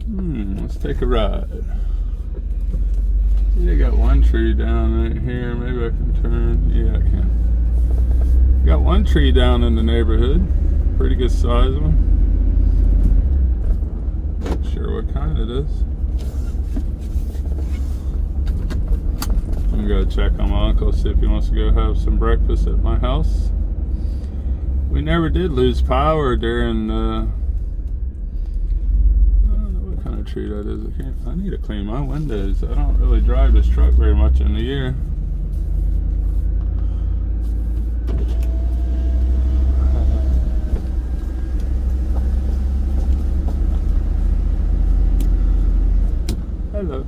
Let's take a ride. They got one tree down right here. Maybe I can turn. Yeah, I can. Got one tree down in the neighborhood. Pretty good size one. Not sure what kind it is. I'm gonna check on my uncle, see if he wants to go have some breakfast at my house. We never did lose power during I don't know what kind of tree that is. I need to clean my windows. I don't really drive this truck very much in the year. Hello.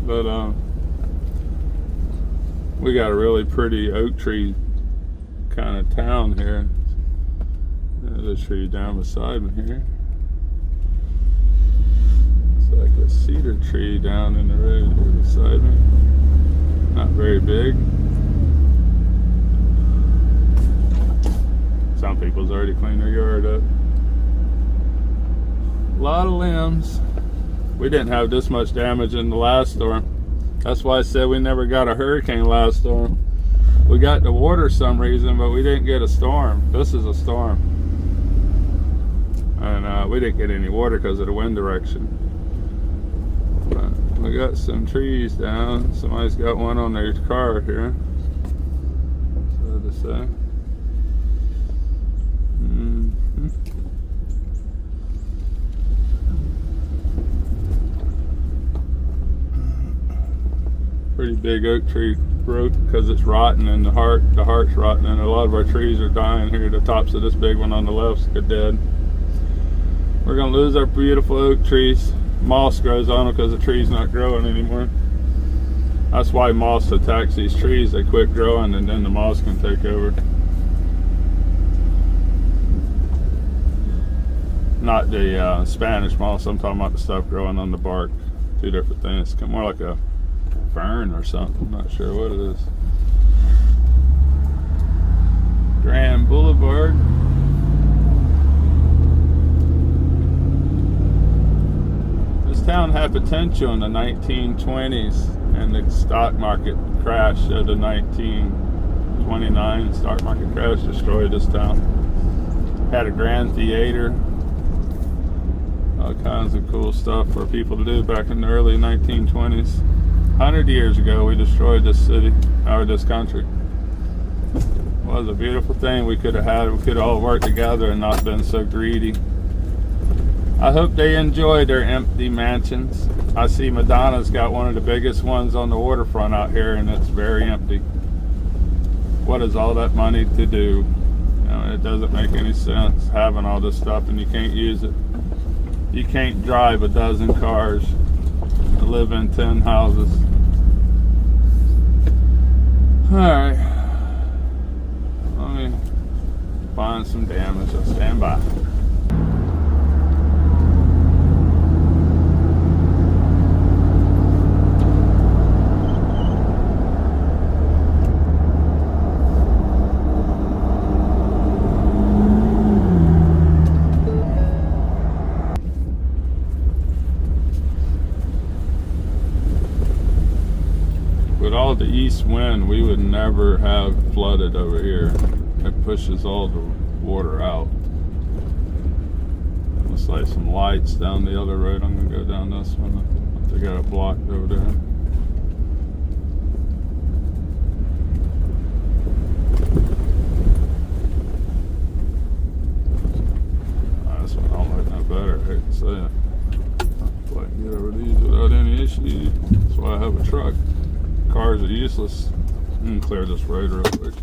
But we got a really pretty oak tree kind of town here. There's a tree down beside me here. It's like a cedar tree down in the road here beside me. Not very big. Some people's already cleaned their yard up. A lot of limbs. We didn't have this much damage in the last storm. That's why I said we never got a hurricane last storm. We got the water some reason, but we didn't get a storm. This is a storm. And we didn't get any water because of the wind direction. But we got some trees down. Somebody's got one on their car here. So to say. Pretty big oak tree broke because it's rotten and the heart's rotten, and a lot of our trees are dying here. The tops of this big one on the left's dead. We're gonna lose our beautiful oak trees. Moss grows on them because the tree's not growing anymore. That's why moss attacks these trees. They quit growing and then the moss can take over. Not the Spanish moss, I'm talking about the stuff growing on the bark. Two different things. It's more like a fern or something. I'm not sure what it is. Grand Boulevard. This town had potential in the 1920s, and the stock market crash of the 1929 stock market crash destroyed this town. Had a grand theater, all kinds of cool stuff for people to do back in the early 1920s. 100 years ago, we destroyed this city, or this country. It was a beautiful thing we could have had. We could have all worked together and not been so greedy. I hope they enjoy their empty mansions. I see Madonna's got one of the biggest ones on the waterfront out here, and it's very empty. What is all that money to do? You know, it doesn't make any sense having all this stuff and you can't use it. You can't drive a dozen cars, live in 10 houses. Alright, let me find some damage. I'll stand by. All the east wind, we would never have flooded over here. It pushes all the water out. Looks like some lights down the other road. I'm gonna go down this one. They got it blocked over there. This one I don't like no better. I hate to say it. I can get over these without any issue. That's why I have a truck. Cars are useless. I'm gonna clear this road real quick.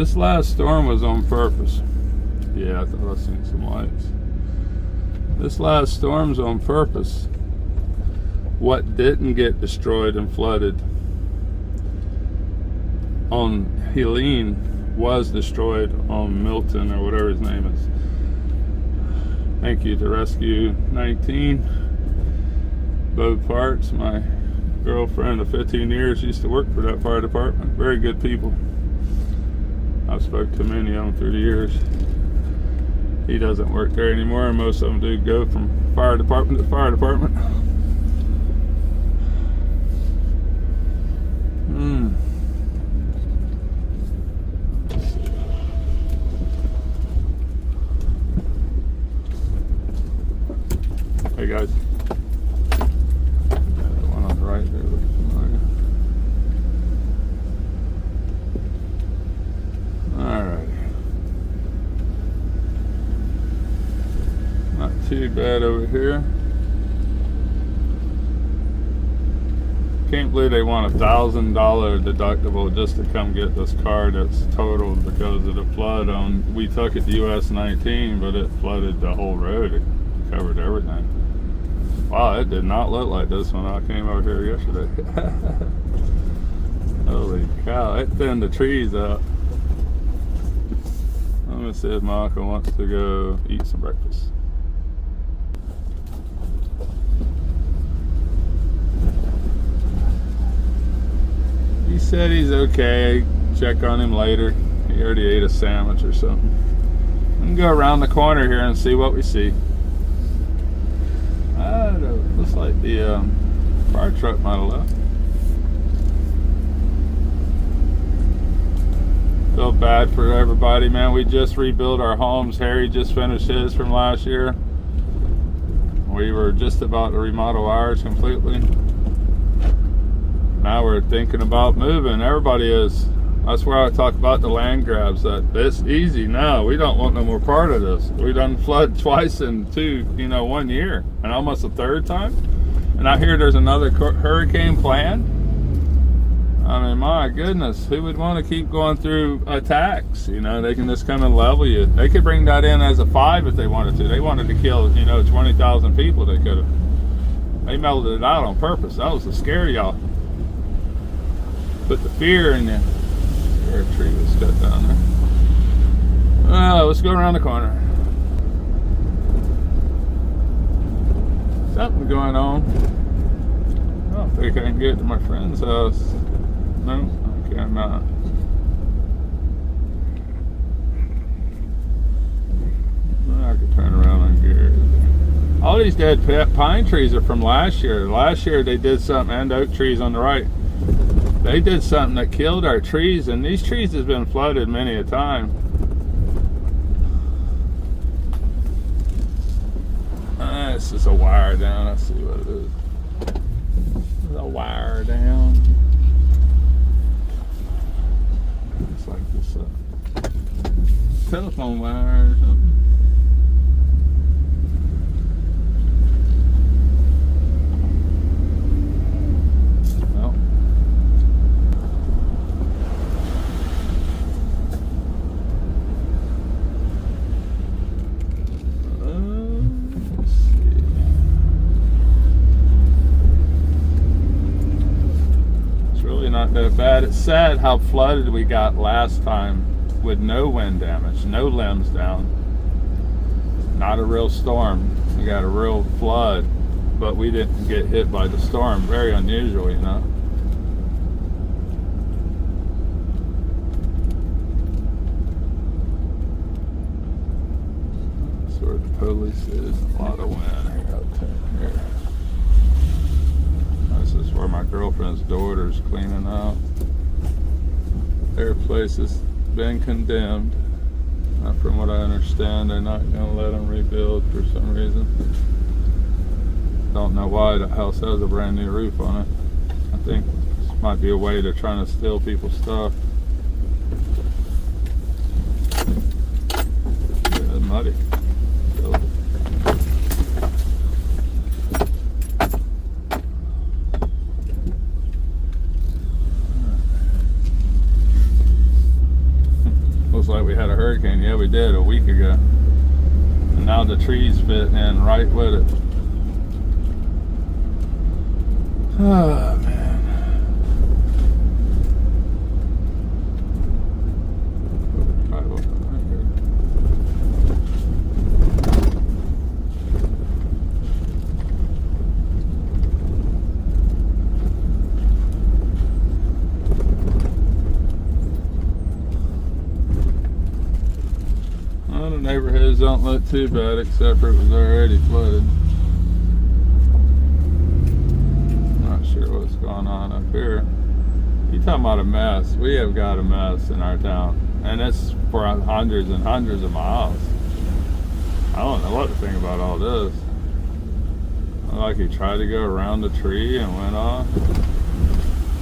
This last storm was on purpose. Yeah, I thought I seen some lights. This last storm's on purpose. What didn't get destroyed and flooded on Helene was destroyed on Milton, or whatever his name is. Thank you to Rescue 19. Both Parts, my girlfriend of 15 years, used to work for that fire department. Very good people. I've spoke to many of them through the years. He doesn't work there anymore, and most of them do go from fire department to fire department. Hey guys. The one on the right there looks familiar. Alright. Not too bad over here. Can't believe they want $1,000 deductible just to come get this car that's totaled because of the flood on. We took it to US 19, but it flooded the whole road. It covered everything. Wow, it did not look like this when I came over here yesterday. Holy cow, it thinned the trees out. Let me see if Michael wants to go eat some breakfast. He said he's okay. Check on him later. He already ate a sandwich or something. We can go around the corner here and see what we see. Looks like the fire truck might have left. Feel bad for everybody, man. We just rebuilt our homes. Harry just finished his from last year. We were just about to remodel ours completely. Now we're thinking about moving. Everybody is. That's where I talk about the land grabs. That it's easy now. We don't want no more part of this. We done flood twice in 1 year, and almost a third time. And I hear there's another hurricane planned. I mean, my goodness, who would want to keep going through attacks? They can just come and level you. They could bring that in as a 5 if they wanted to. They wanted to kill, 20,000 people. They could have. They melted it out on purpose. That was to scare y'all. Put the fear in you. There, a tree was cut down there. Well, let's go around the corner. Something going on. I don't think I can get to my friend's house. No, I cannot. I could turn around and get it. All these dead pine trees are from last year. Last year they did something, and oak trees on the right. They did something that killed our trees, and these trees have been flooded many a time. It's just a wire down. I see what it is. There's a wire down. It's like this telephone wire or something. Not that bad. It's sad how flooded we got last time with no wind damage, no limbs down. Not a real storm. We got a real flood, but we didn't get hit by the storm. Very unusual, That's where the police is. A lot of wind here out here. This is where my girlfriend's daughter's cleaning out. Their place has been condemned. From what I understand, they're not going to let them rebuild for some reason. Don't know why. The house has a brand new roof on it. I think this might be a way they're trying to steal people's stuff. Yeah, it's muddy. had a hurricane. Yeah, we did a week ago. And now the trees fit in right with it. Oh, man. Well, the neighborhoods don't look too bad, except for it was already flooded. Not sure what's going on up here. You talking about a mess? We have got a mess in our town, and it's for hundreds and hundreds of miles. I don't know what to think about all this. Like he tried to go around the tree and went off.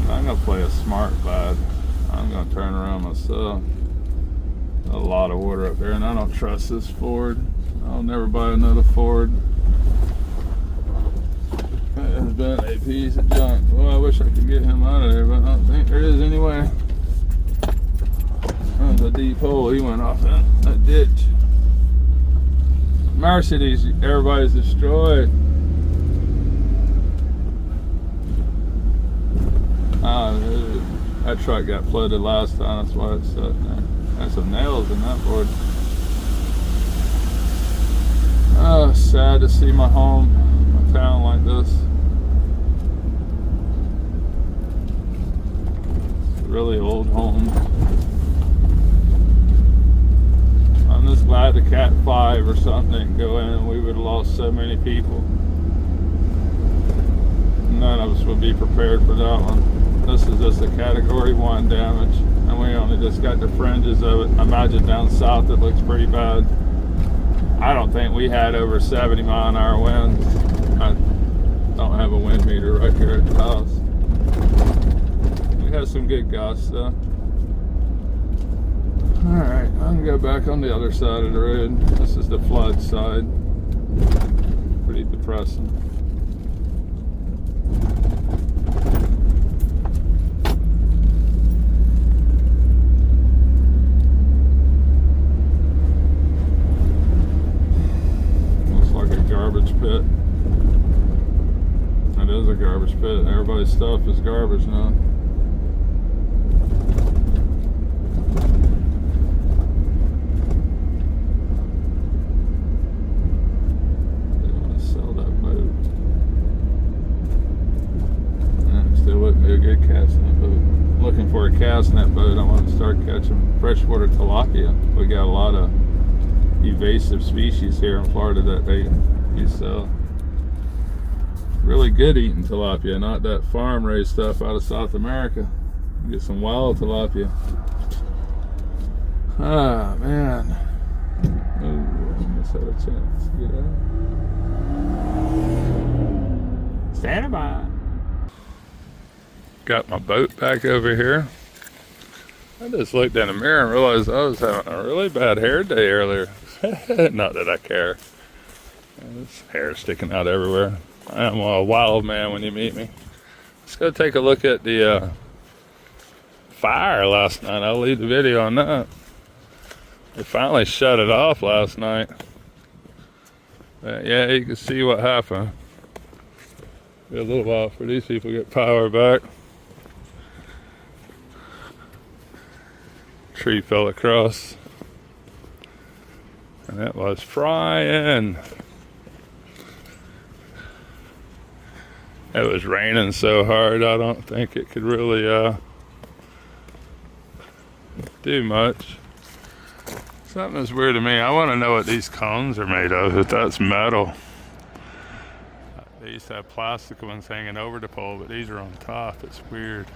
I'm gonna play a smart lad. I'm gonna turn around myself. A lot of water up there, and I don't trust this Ford. I'll never buy another Ford. That has been a piece of junk. Well, I wish I could get him out of there, but I don't think there is anyway. That was a deep hole. He went off in a ditch. Mercedes, everybody's destroyed. That truck got flooded last time, that's why it's sitting there. There's some nails in that board. Oh, sad to see my home, my town like this. It's a really old home. I'm just glad the Cat 5 or something didn't go in. We would have lost so many people. None of us would be prepared for that one. This is just a category 1 damage, and we only just got the fringes of it. Imagine down south it looks pretty bad. I don't think we had over 70 mile an hour winds. I don't have a wind meter right here at the house. We had some good gusts though. Alright, I'm gonna go back on the other side of the road. This is the flood side. Pretty depressing. Garbage pit. It is a garbage pit. Everybody's stuff is garbage now. They want to sell that boat. Still wouldn't be a good cast net boat. I'm looking for a cast net boat. I want to start catching freshwater tilapia. We got a lot of evasive species here in Florida that they sell. Really good eating tilapia, not that farm raised stuff out of South America. Get some wild tilapia. Ah, man. Oh, I almost had a chance to get out. Stand by. Got my boat back over here. I just looked in the mirror and realized I was having a really bad hair day earlier. Not that I care. This hair sticking out everywhere. I am a wild man when you meet me. Let's go take a look at the fire last night. I'll leave the video on that. They finally shut it off last night. But yeah, you can see what happened. Be a little while for these people to get power back. Tree fell across. And it was frying. It was raining so hard, I don't think it could really do much. Something's weird to me. I want to know what these cones are made of, if that's metal. They used to have plastic ones hanging over the pole, but these are on top. It's weird.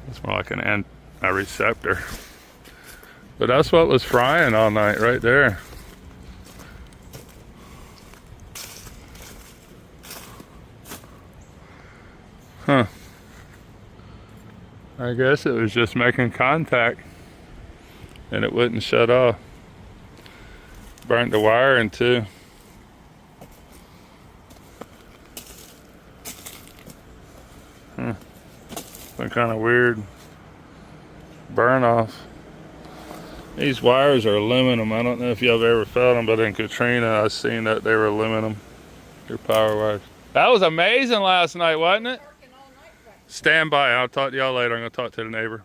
It's more like a receptor. But that's what was frying all night right there. Huh. I guess it was just making contact and it wouldn't shut off. Burnt the wire in two. Some kind of weird burn off. These wires are aluminum. I don't know if y'all have ever felt them, but in Katrina, I seen that they were aluminum. Your power wires. That was amazing last night, wasn't it? Stand by. I'll talk to y'all later. I'm going to talk to the neighbor.